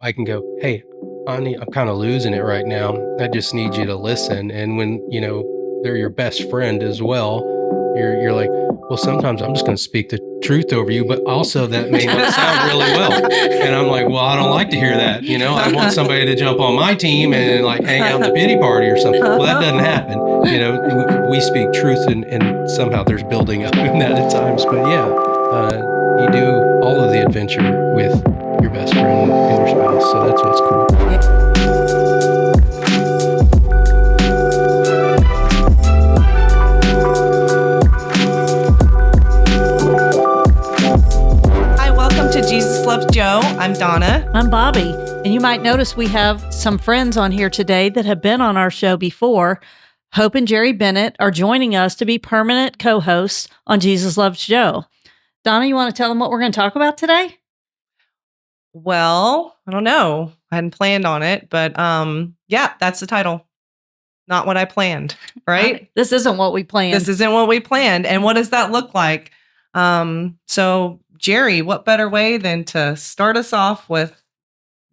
I can go, "Hey, honey, I'm kind of losing it right now. I just need you to listen." And when, they're your best friend as well, you're like, "Well, sometimes I'm just going to speak the truth over you, but also that may not sound really well." And I'm like, "Well, I don't like to hear that. I want somebody to jump on my team and like hang out in the pity party or something." Well, that doesn't happen. We speak truth, and somehow there's building up in that at times. But yeah, you do all of the adventure with your best friend and your spouse. So that's what's cool. Hi, welcome to Jesus Loves Joe. I'm Donna. I'm Bobby. And you might notice we have some friends on here today that have been on our show before. Hope and Jerry Bennett are joining us to be permanent co-hosts on Jesus Loves Joe. Donna, you want to tell them what we're going to talk about today? Well, I don't know. I hadn't planned on it, but yeah, that's the title. Not what I planned, right? This isn't what we planned. This isn't what we planned. And what does that look like? So Jerry, what better way than to start us off with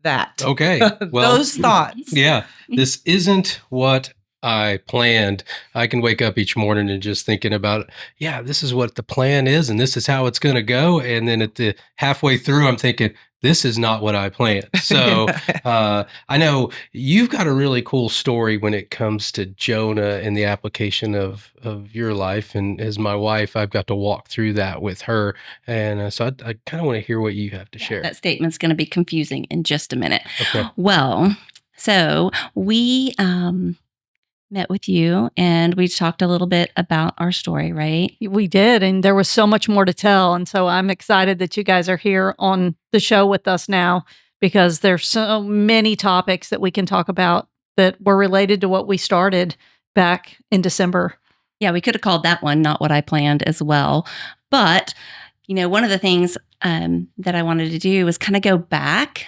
that? Okay. Well, Those thoughts. Yeah, this isn't what I planned. I can wake up each morning and just thinking about, yeah, this is what the plan is and this is how it's going to go. And then at the halfway through, I'm thinking, this is not what I planned. So I know you've got a really cool story when it comes to Jonah and the application of your life. And as my wife, I've got to walk through that with her. And so I kind of want to hear what you have to share. That statement's going to be confusing in just a minute. Okay. Well, so we met with you and we talked a little bit about our story, right? We did, and there was so much more to tell. And so I'm excited that you guys are here on the show with us now because there's so many topics that we can talk about that were related to what we started back in December. Yeah, we could have called that one Not What I Planned as well. But, one of the things that I wanted to do was kind of go back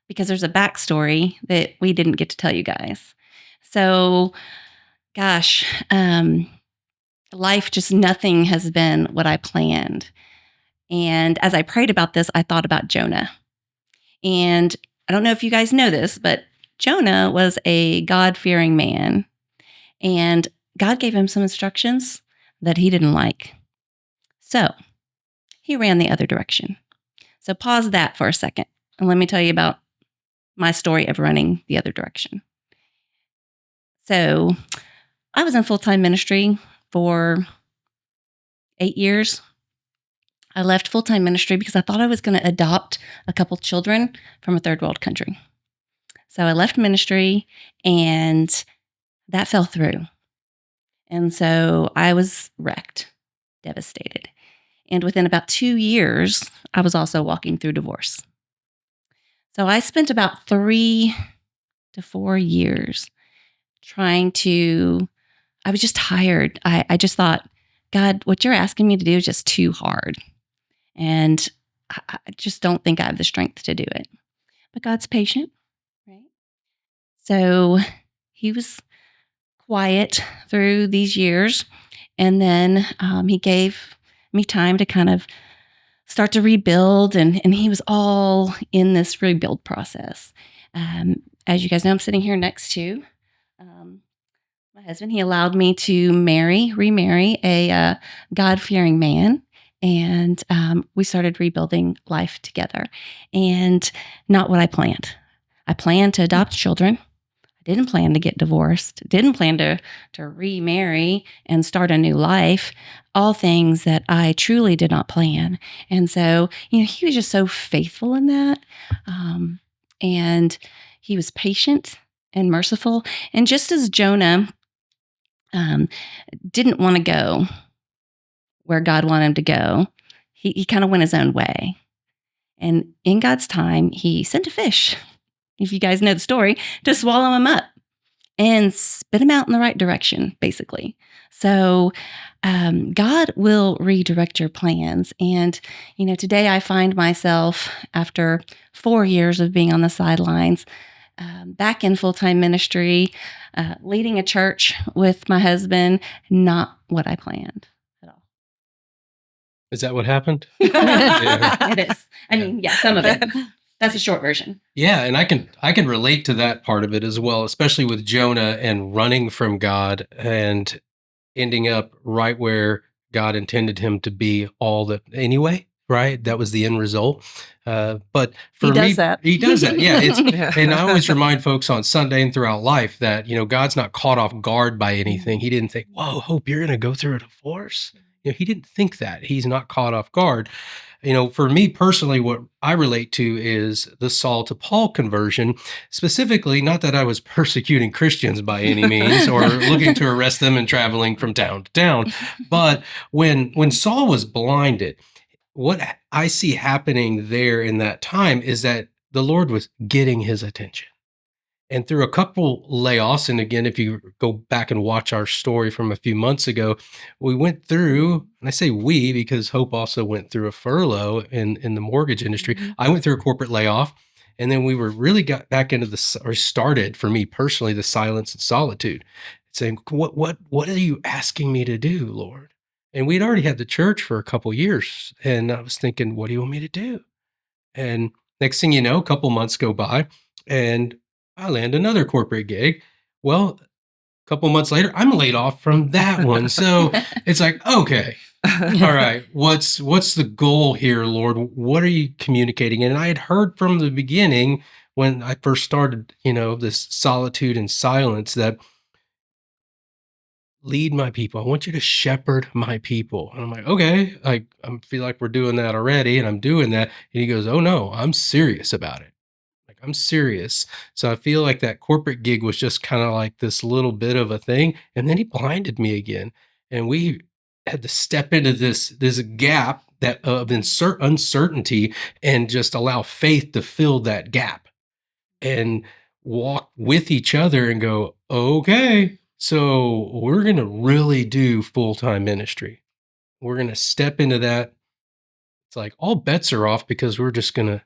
because there's a backstory that we didn't get to tell you guys. So, gosh, life, just nothing has been what I planned. And as I prayed about this, I thought about Jonah. And I don't know if you guys know this, but Jonah was a God-fearing man. And God gave him some instructions that he didn't like. So he ran the other direction. So pause that for a second. And let me tell you about my story of running the other direction. So I was in full-time ministry for 8 years. I left full-time ministry because I thought I was going to adopt a couple children from a third world country. So I left ministry and that fell through. And so I was wrecked, devastated. And within about 2 years, I was also walking through divorce. So I spent about 3 to 4 years I was just tired. I just thought, God, what you're asking me to do is just too hard. And I just don't think I have the strength to do it. But God's patient, right? So he was quiet through these years. And then he gave me time to kind of start to rebuild. And he was all in this rebuild process. As you guys know, I'm sitting here next to my husband. He allowed me to remarry a God-fearing man. And we started rebuilding life together. And not what I planned. I planned to adopt children. I didn't plan to get divorced. Didn't plan to remarry and start a new life. All things that I truly did not plan. And so, he was just so faithful in that. And he was patient and merciful. And just as Jonah didn't want to go where God wanted him to go, he kind of went his own way. And in God's time, he sent a fish, if you guys know the story, to swallow him up and spit him out in the right direction, basically. So God will redirect your plans. And, today I find myself, after 4 years of being on the sidelines, back in full-time ministry, leading a church with my husband, not what I planned at all. Is that what happened? It is. I mean, some of it. That's a short version. Yeah, and I can relate to that part of it as well, especially with Jonah and running from God and ending up right where God intended him to be all the anyway, right? That was the end result. But He for does me, that. he does that. Yeah, it's Yeah. and I always remind folks on Sunday and throughout life that God's not caught off guard by anything. He didn't think, "Whoa, Hope, you're going to go through a divorce." He didn't think that. He's not caught off guard. For me personally, what I relate to is the Saul to Paul conversion. Specifically, not that I was persecuting Christians by any means or looking to arrest them and traveling from town to town, but when Saul was blinded, what I see happening there in that time is that the Lord was getting his attention. And through a couple layoffs, and again, if you go back and watch our story from a few months ago, we went through, and I say we because Hope also went through a furlough in the mortgage industry. I went through a corporate layoff, and then we were really got back into or started for me personally, the silence and solitude, saying, what are you asking me to do, Lord? And we'd already had the church for a couple years, and I was thinking, what do you want me to do? And next thing you know, a couple months go by and I land another corporate gig. Well, a couple months later, I'm laid off from that one. So it's like, okay, all right, what's the goal here, Lord? What are you communicating? And I had heard from the beginning when I first started, this solitude and silence that lead my people. I want you to shepherd my people. And I'm like, okay, I feel like we're doing that already, and I'm doing that. And he goes, oh no, I'm serious about it. Like I'm serious. So I feel like that corporate gig was just kind of like this little bit of a thing. And then he blinded me again. And we had to step into this gap that of uncertainty and just allow faith to fill that gap and walk with each other and go, okay, so we're going to really do full-time ministry. We're going to step into that. It's like all bets are off because we're just going to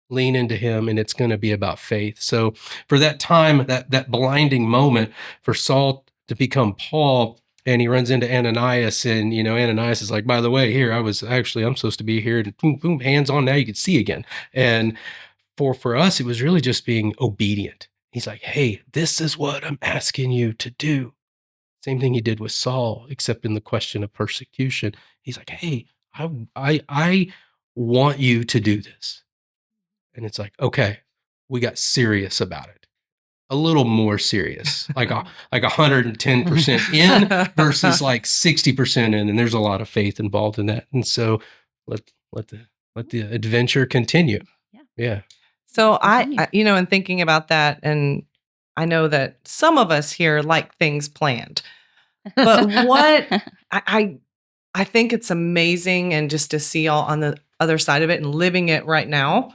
lean into him and it's going to be about faith. So for that time, that blinding moment for Saul to become Paul, and he runs into Ananias, and Ananias is like, by the way, here I'm supposed to be here, and boom, boom, hands on, now you can see again. And for us, it was really just being obedient. He's like, hey, this is what I'm asking you to do. Same thing he did with Saul, except in the question of persecution. He's like, hey, I want you to do this. And it's like, okay, we got serious about it. A little more serious, like 110% in versus like 60% in. And there's a lot of faith involved in that. And so let the adventure continue. Yeah. So in thinking about that, and I know that some of us here like things planned, but what I think it's amazing, and just to see all on the other side of it and living it right now.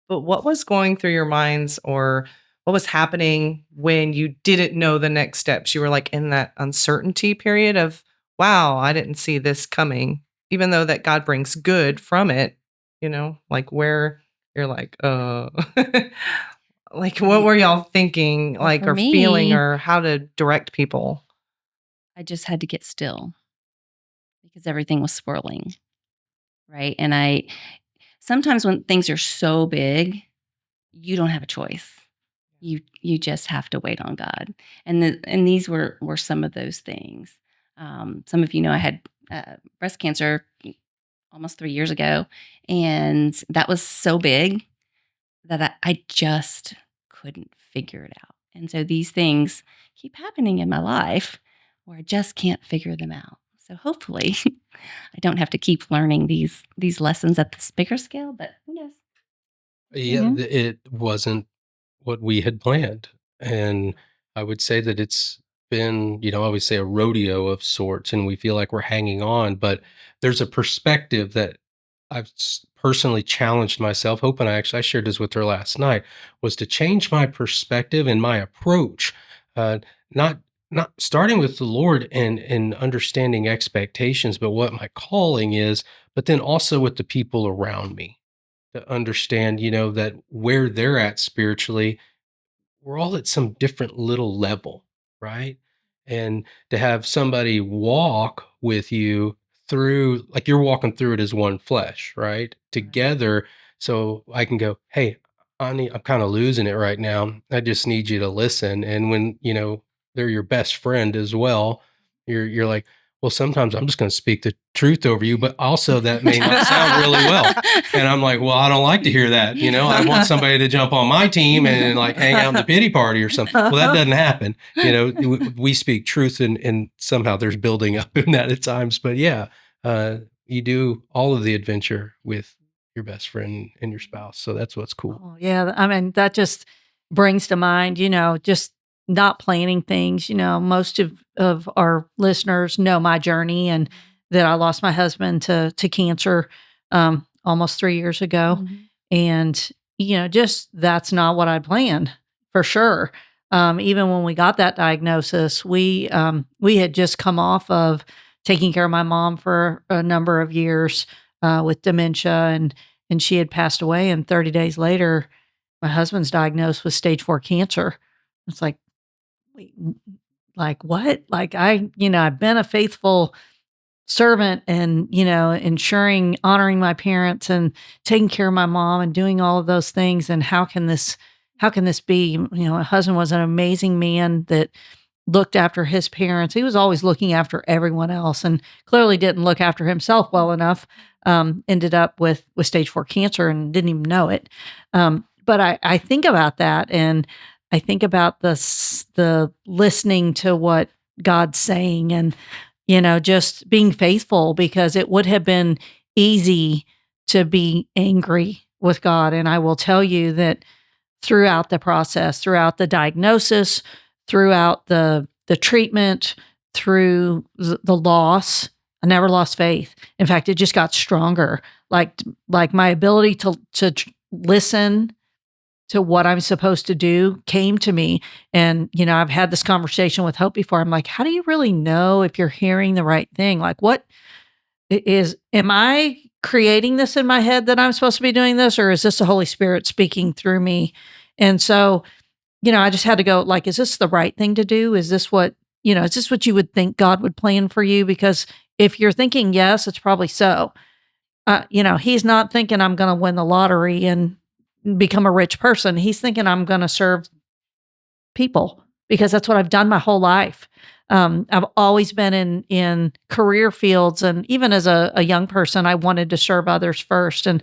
But what was going through your minds, or what was happening when you didn't know the next steps? You were like in that uncertainty period of, wow, I didn't see this coming, even though that God brings good from it, like where you're like, like what were y'all thinking, Well, like, for or feeling, me, or how to direct people? I just had to get still because everything was swirling, right? And I sometimes when things are so big, you don't have a choice. You just have to wait on God. And these were some of those things. Some of you know I had breast cancer almost 3 years ago, and that was so big that I just couldn't figure it out. And so these things keep happening in my life where I just can't figure them out. So hopefully I don't have to keep learning these lessons at this bigger scale, but who knows? Yeah, Mhm. it wasn't what we had planned. And I would say that it's been, I always say a rodeo of sorts, and we feel like we're hanging on. But there's a perspective that I've personally challenged myself. Hope and I shared this with her last night, was to change my perspective and my approach. Not not starting with the Lord and understanding expectations, but what my calling is, but then also with the people around me to understand, that where they're at spiritually, we're all at some different little level, right? And to have somebody walk with you through, like you're walking through it as one flesh, right? Together, So I can go, "Hey, honey, I'm kind of losing it right now. I just need you to listen." And when, they're your best friend as well, you're like, "Well, sometimes I'm just going to speak the truth over you, but also that may not sound really well." And I'm like, "Well, I don't like to hear that. I want somebody to jump on my team and like hang out in the pity party or something." Well, that doesn't happen. We speak truth, and somehow there's building up in that at times. But yeah, you do all of the adventure with your best friend and your spouse. So that's what's cool. Oh, yeah. I mean, that just brings to mind, just not planning things. Most of our listeners know my journey and that I lost my husband to cancer almost 3 years ago. Mhm. And, just that's not what I planned for sure. Even when we got that diagnosis, we had just come off of taking care of my mom for a number of years with dementia, and she had passed away. And 30 days later, my husband's diagnosed with stage 4 cancer. It's like, wait, like what? Like I've been a faithful servant and, honoring my parents and taking care of my mom and doing all of those things. And how can this be? My husband was an amazing man that looked after his parents. He was always looking after everyone else and clearly didn't look after himself well enough. Ended up with stage 4 cancer and didn't even know it. But I think about that, and I think about the listening to what God's saying, and just being faithful, because it would have been easy to be angry with God. And I will tell you that throughout the process, throughout the diagnosis, throughout the treatment, through the loss, I never lost faith. In fact, it just got stronger. Like my ability to listen to what I'm supposed to do came to me. And, I've had this conversation with Hope before. I'm like, how do you really know if you're hearing the right thing? Like, am I creating this in my head that I'm supposed to be doing this, or is this the Holy Spirit speaking through me? And so, I just had to go, like, is this the right thing to do? Is this what you would think God would plan for you? Because if you're thinking yes, it's probably so. He's not thinking I'm going to win the lottery and become a rich person. He's thinking I'm going to serve people, because that's what I've done my whole life. I've always been in career fields, and even as a young person, I wanted to serve others first. And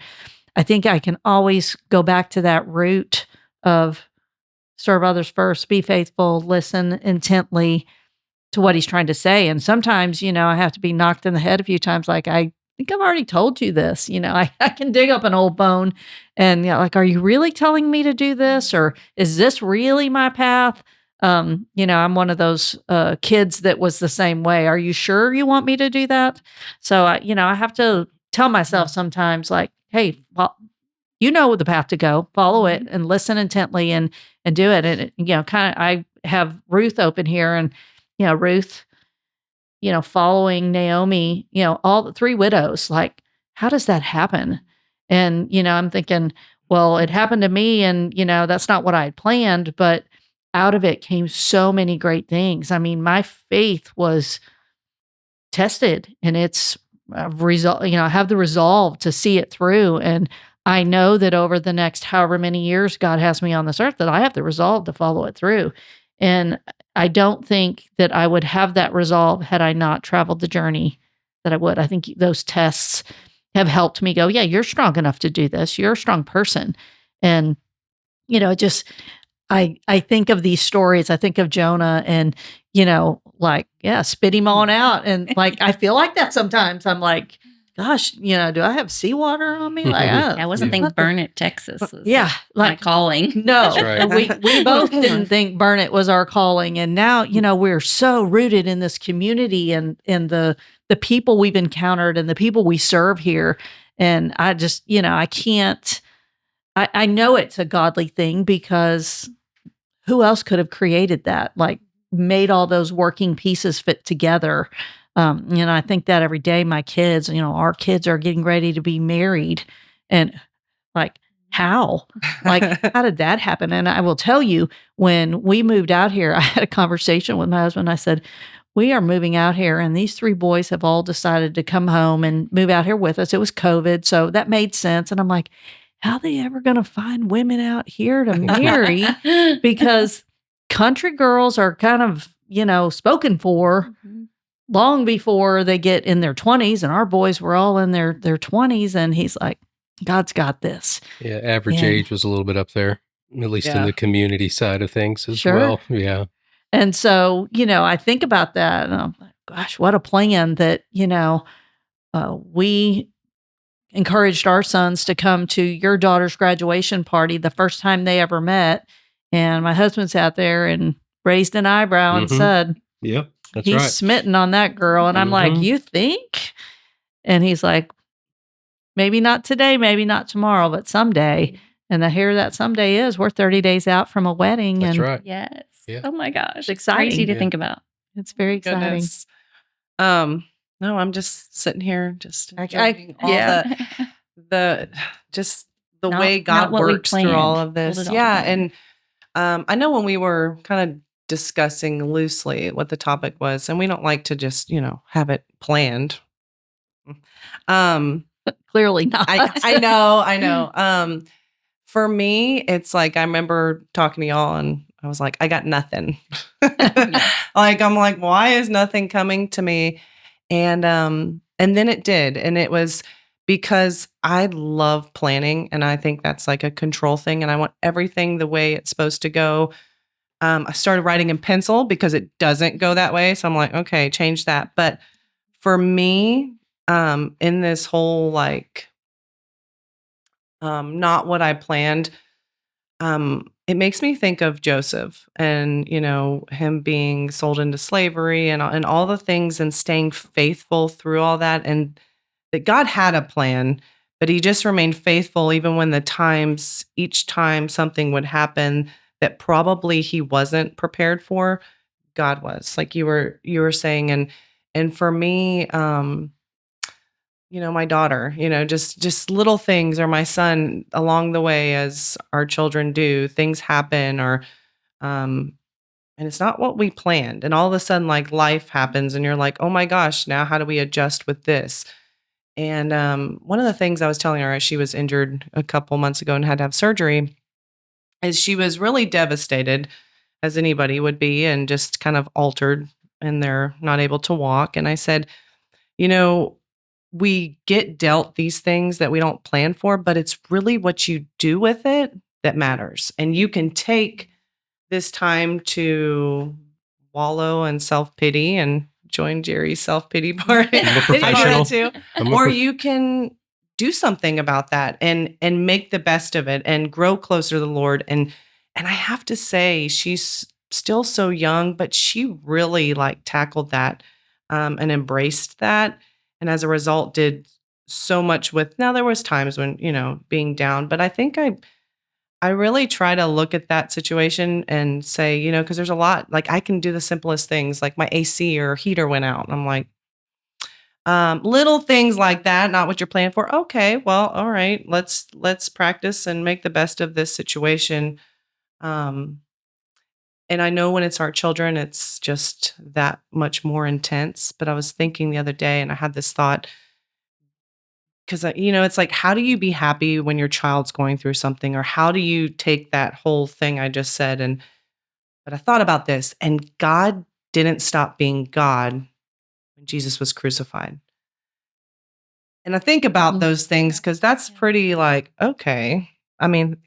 I think I can always go back to that root of serve others first, be faithful, listen intently to what he's trying to say. And sometimes, I have to be knocked in the head a few times. Like, I think I've already told you this. I can dig up an old bone and, like, are you really telling me to do this? Or is this really my path? I'm one of those kids that was the same way. Are you sure you want me to do that? So, I have to tell myself sometimes, like, hey, well, you know the path to go, follow it and listen intently and do it. And, kind of, I have Ruth open here, and, Ruth, following Naomi, all the 3 widows, like, how does that happen? And, I'm thinking, well, it happened to me, and, that's not what I had planned, but out of it came so many great things. I mean, my faith was tested, and it's I have the resolve to see it through. And I know that over the next however many years God has me on this earth, that I have the resolve to follow it through. And I don't think that I would have that resolve had I not traveled the journey that I would. I think those tests have helped me go, yeah, you're strong enough to do this. You're a strong person. And, I think of these stories. I think of Jonah and, like, yeah, spit him on out. And like, I feel like that sometimes. I'm like, gosh, do I have seawater on me? Like, I wasn't thinking Burnett, Texas. Was my calling. No, right. we both didn't think Burnett was our calling. And now, we're so rooted in this community and the people we've encountered and the people we serve here. And I just, I can't, I know it's a godly thing, because who else could have created that? Like, made all those working pieces fit together. I think that every day. My kids, our kids are getting ready to be married, and like, how? Like, how did that happen? And I will tell you, when we moved out here, I had a conversation with my husband. I said, we are moving out here, and these 3 boys have all decided to come home and move out here with us. It was COVID, so that made sense. And I'm like, how they ever going to find women out here to marry? Because country girls are kind of, spoken for long before they get in their 20s. And our boys were all in their 20s. And he's like, God's got this. Yeah, average And- age was a little bit up there, at least in Yeah. the community side of things as Sure. well. Yeah. And so, I think about that and I'm like, gosh, what a plan that, we encouraged our sons to come to your daughter's graduation party the first time they ever met. And my husband sat there and raised an eyebrow and Mhm. said, Yep. That's he's right. smitten on that girl. And I'm like, Mhm. you think? And he's like, maybe not today, maybe not tomorrow, but someday. And here that someday is, we're 30 days out from a wedding. That's and right. Yes. Yeah. Oh my gosh. It's It's crazy exciting. to Yeah. think about. It's very exciting. Goodness. No, I'm just sitting here, just I- enjoying all the just the Not- way not God what we works through all planned. of Pulled this. it all Yeah, together. and I know when we were kind of discussing loosely what the topic was, and we don't like to just have it planned. Clearly not. I know. For me, it's like I remember talking to y'all, and I was like, I got nothing. Like I'm like, why is nothing coming to me? And then it did, and it was because I love planning, and I think that's like a control thing, and I want everything the way it's supposed to go. I started writing in pencil because it doesn't go that way, so I'm like, okay, change that. But for me, in this whole like not what I planned, it makes me think of Joseph and him being sold into slavery and all the things and staying faithful through all that, and that God had a plan, but he just remained faithful even when each time something would happen that probably he wasn't prepared for, God was, like you were saying. And for me, my daughter, just little things, or my son along the way, as our children do, things happen, or um and it's not what we planned, and all of a sudden like life happens and you're like, oh my gosh, now how do we adjust with this? And one of the things I was telling her, as she was injured a couple months ago and had to have surgery, is she was really devastated, as anybody would be, and just kind of altered, and they're not able to walk. And I said, you know, we get dealt these things that we don't plan for, but it's really what you do with it that matters. And you can take this time to wallow in self-pity and join Jerry's self-pity party. I'm a I do that professional. too. I'm a Or prof- you can do something about that and make the best of it and grow closer to the Lord. And I have to say, she's still so young, but she really like tackled that and embraced that. And as a result, did so much with. Now there was times when being down, but I think I really try to look at that situation and say, because there's a lot, like I can do the simplest things, like my AC or heater went out. And I'm like, little things like that, not what you're planning for. Okay, well, all right, let's practice and make the best of this situation. Um, and I know when it's our children, it's just that much more intense. But I was thinking the other day, and I had this thought, because it's like, how do you be happy when your child's going through something, or how do you take that whole thing I just said? But I thought about this, and God didn't stop being God when Jesus was crucified. And I think about those things because that's pretty like, okay. I mean,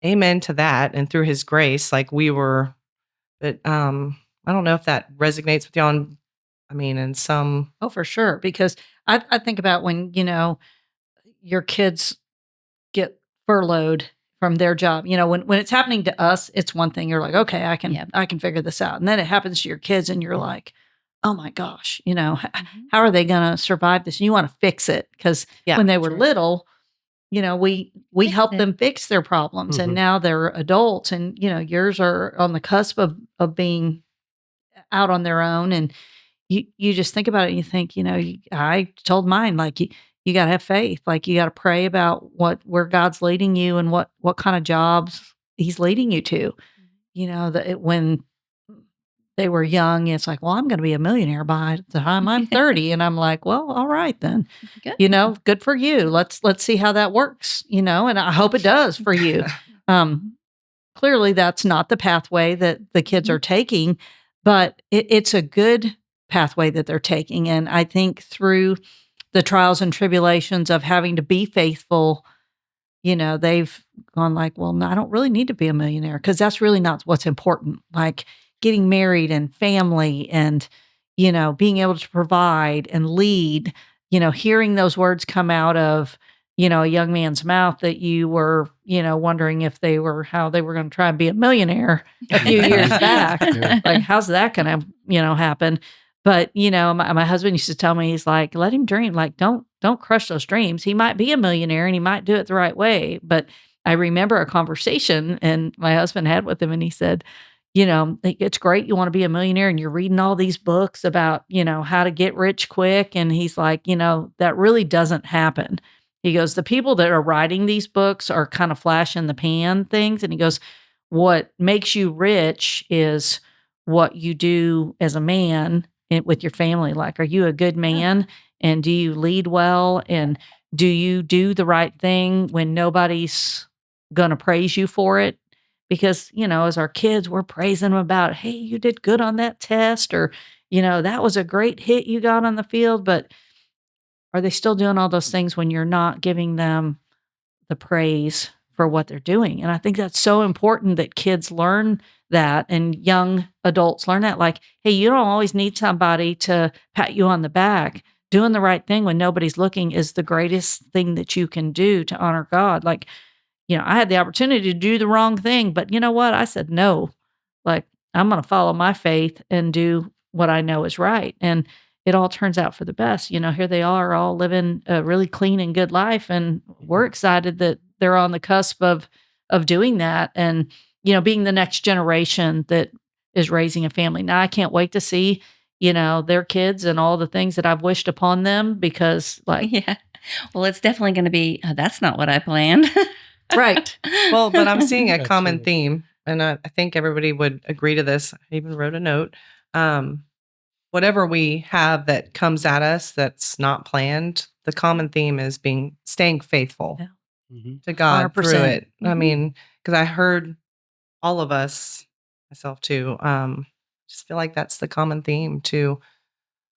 amen to that. And through his grace, like we were, but I don't know if that resonates with y'all. In some. Oh, for sure. Because I think about when, your kids get furloughed from their job. When it's happening to us, it's one thing. You're like, okay, I can figure this out. And then it happens to your kids and you're like, oh my gosh, how are they going to survive this? And you want to fix it because when they were little, we helped them fix their problems and now they're adults and, yours are on the cusp of being out on their own. And you just think about it and you think, I told mine, like, you got to have faith. Like you got to pray about where God's leading you and what kind of jobs he's leading you to, that when they were young, it's like, well, I'm going to be a millionaire by the time I'm 30. And I'm like, well, all right then, Good. good for you. Let's see how that works, and I hope it does for you. Clearly that's not the pathway that the kids are taking, but it's a good pathway that they're taking. And I think through the trials and tribulations of having to be faithful, they've gone like, well, no, I don't really need to be a millionaire because that's really not what's important. Like getting married and family and, being able to provide and lead, hearing those words come out of, a young man's mouth that you were, wondering if how they were going to try and be a millionaire a few years back. Yeah. Like, how's that going to, happen? But, my husband used to tell me, he's like, let him dream. Like, don't crush those dreams. He might be a millionaire and he might do it the right way. But I remember a conversation and my husband had with him and he said, it's great. You want to be a millionaire and you're reading all these books about, how to get rich quick. And he's like, that really doesn't happen. He goes, the people that are writing these books are kind of flash in the pan things. And he goes, what makes you rich is what you do as a man with your family. Like, are you a good man? And do you lead well? And do you do the right thing when nobody's going to praise you for it? Because, as our kids, we're praising them about, hey, you did good on that test, or, that was a great hit you got on the field. But are they still doing all those things when you're not giving them the praise for what they're doing? And I think that's so important that kids learn that and young adults learn that. Like, hey, you don't always need somebody to pat you on the back. Doing the right thing when nobody's looking is the greatest thing that you can do to honor God. Like, I had the opportunity to do the wrong thing, but you know what? I said no. Like, I'm going to follow my faith and do what I know is right. And it all turns out for the best. Here they are all living a really clean and good life. And we're excited that they're on the cusp of doing that and, being the next generation that is raising a family. Now I can't wait to see, their kids and all the things that I've wished upon them because Yeah. Well, it's definitely going to be, that's not what I planned. Right. Well, but I'm seeing a common Absolutely. theme, and I think everybody would agree to this. I even wrote a note. Whatever we have that comes at us that's not planned, the common theme is staying faithful Yeah. Mhm. to God through 100%. it. I mean, because I heard all of us, myself too, just feel like that's the common theme too.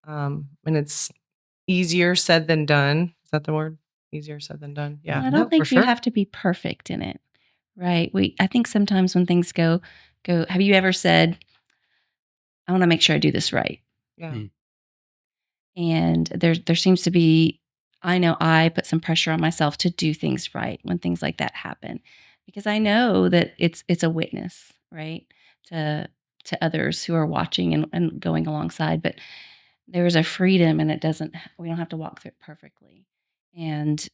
And it's easier said than done. Is that the word? Easier said than done. Well, Yeah. I No, don't for think you sure. have to be perfect in it, right? I think sometimes when things go, have you ever said, I want to make sure I do this right? Yeah. Mm. And there seems to be, I know I put some pressure on myself to do things right when things like that happen, because I know that it's a witness, right, to others who are watching and going alongside. But there is a freedom, and we don't have to walk through it perfectly. And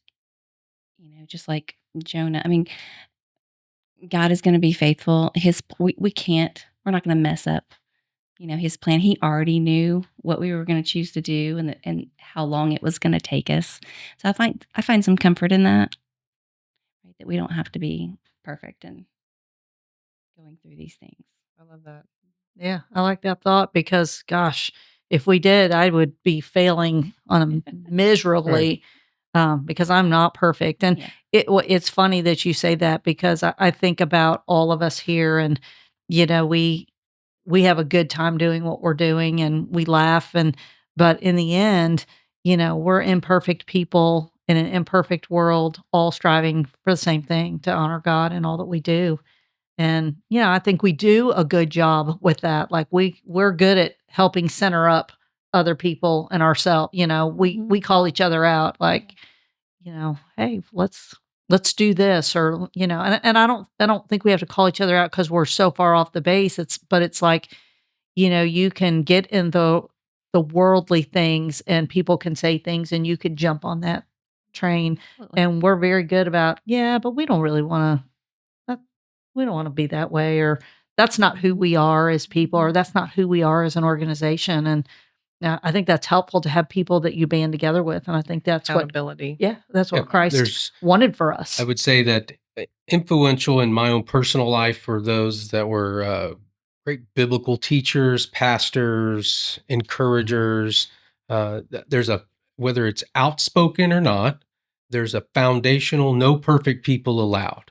just like Jonah, I mean, God is going to be faithful. We're not going to mess up, his plan. He already knew what we were going to choose to do and how long it was going to take us. So I find some comfort in that, right? That we don't have to be perfect and going through these things. I love that. Yeah, I like that thought because, gosh, if we did, I would be failing on them miserably because I'm not perfect. And Yeah. it's funny that you say that because I think about all of us here, and we have a good time doing what we're doing, and we laugh, but in the end, we're imperfect people in an imperfect world, all striving for the same thing to honor God in all that we do. And, I think we do a good job with that. Like we're good at helping center up other people and ourselves. We call each other out like, hey, let's do this or, and I don't think we have to call each other out because we're so far off the base. But it's like, you can get in the worldly things and people can say things and you could jump on that train. Absolutely. And we're very good about, yeah, but we don't really want to we don't want to be that way, or that's not who we are as people, or that's not who we are as an organization. And I think that's helpful to have people that you band together with. And I think that's what, Accountability. that's what Yep. Christ wanted for us. I would say that influential in my own personal life were those that were great biblical teachers, pastors, encouragers. There's a, whether it's outspoken or not, there's a foundational, no perfect people allowed.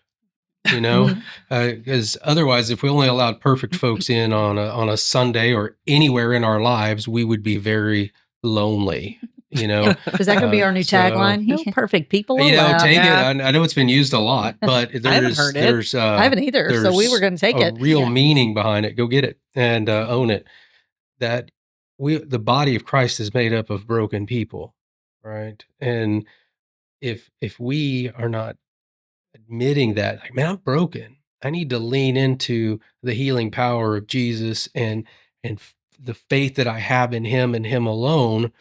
Because otherwise, if we only allowed perfect folks in on a Sunday or anywhere in our lives, we would be very lonely. Is that going to be our new tagline? No perfect people allowed. Take it. I know it's been used a lot, but I haven't heard it. I haven't either, so we were going to take it. Real meaning behind it. Go get it and own it. That the body of Christ is made up of broken people, right? And if we are not admitting that, like, man, I'm broken, I need to lean into the healing power of Jesus and the faith that I have in Him and Him alone.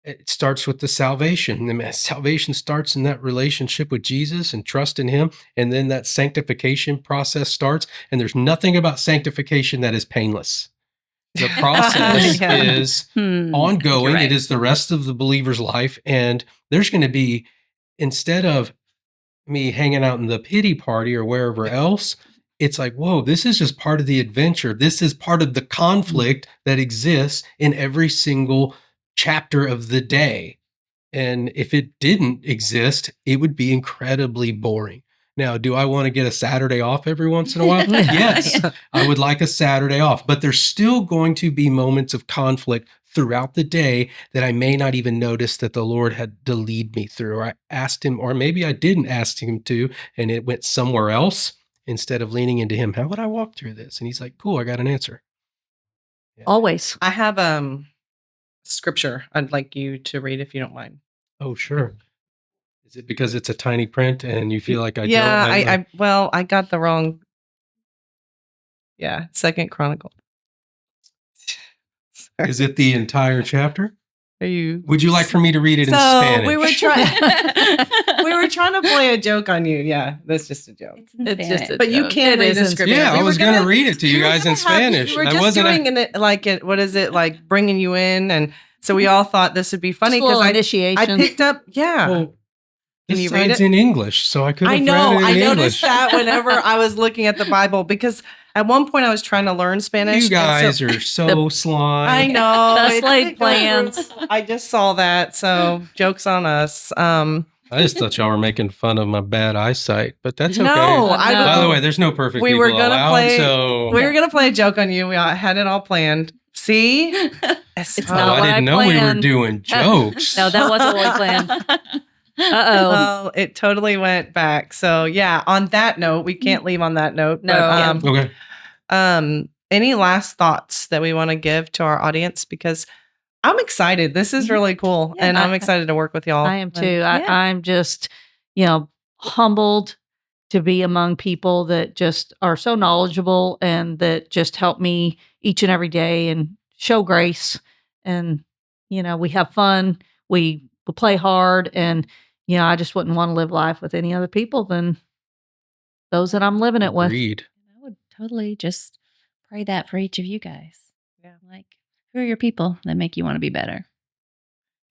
It starts with the salvation. And salvation starts in that relationship with Jesus and trust in Him. And then that sanctification process starts. And there's nothing about sanctification that is painless. The process is ongoing. Right. It is the rest of the believer's life. And there's going to be, instead of me hanging out in the pity party or wherever else, it's like, whoa, this is just part of the adventure. This is part of the conflict that exists in every single chapter of the day. And if it didn't exist, it would be incredibly boring. Now, do I want to get a Saturday off every once in a while? Yes, I would like a Saturday off, but there's still going to be moments of conflict throughout the day that I may not even notice that the Lord had to lead me through. Or I asked Him, or maybe I didn't ask Him to, and it went somewhere else instead of leaning into Him. How would I walk through this? And He's like, cool, I got an answer. Yeah. Always. I have scripture I'd like you to read if you don't mind. Oh, sure. Is it because it's a tiny print and you feel like I don't? Yeah, I got the wrong. Yeah, 2 Chronicles. Is it the entire chapter? Are you? Would you like for me to read it in Spanish? We were trying to play a joke on you. Yeah, that's just a joke. It's just a but joke. you can read the scripture. Yeah, I was going to read it to you guys in Spanish. We were just doing it like it. What is it like? Bringing you in, and so we all thought this would be funny because I picked up. Yeah. Well, can you read it in English? So I could. I know. I noticed that whenever I was looking at the Bible because. At one point, I was trying to learn Spanish. You guys are so sly. I know. Best laid plans. I just saw that, so joke's on us. I just thought y'all were making fun of my bad eyesight, but that's okay. No, by the way, there's no perfect people allowed. So we were gonna play a joke on you. We had it all planned. See, it's not what I didn't know we were doing jokes. No, that wasn't what we planned. Well, it totally went back. So yeah, on that note, we can't leave on that note. No. But, okay. Any last thoughts that we want to give to our audience? Because I'm excited. This is really cool. Yeah, and I'm excited to work with y'all. I am too. I'm just, humbled to be among people that just are so knowledgeable and that just help me each and every day and show grace. And, we have fun. We play hard. And, I just wouldn't want to live life with any other people than those that I'm living it with. Agreed. Totally just pray that for each of you guys. Yeah. Like, who are your people that make you want to be better?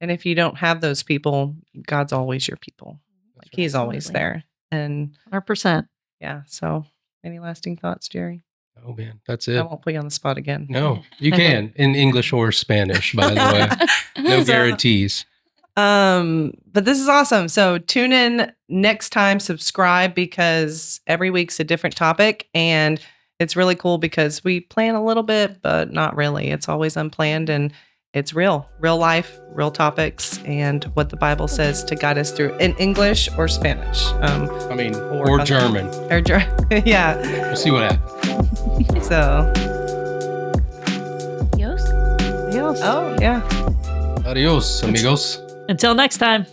And if you don't have those people, God's always your people. Like He's always Absolutely. there. And 100%. yeah. So any lasting thoughts, Jerry? Oh man, that's it. I won't put you on the spot again. No, you can in English or Spanish, by the way. No guarantees. But this is awesome. So tune in next time, subscribe because every week's a different topic and it's really cool because we plan a little bit, but not really. It's always unplanned and it's real life, real topics and what the Bible says to guide us through in English or Spanish. Or German. Or yeah. We'll see what happens. So. Adios. Oh, yeah. Adios, amigos. Until next time.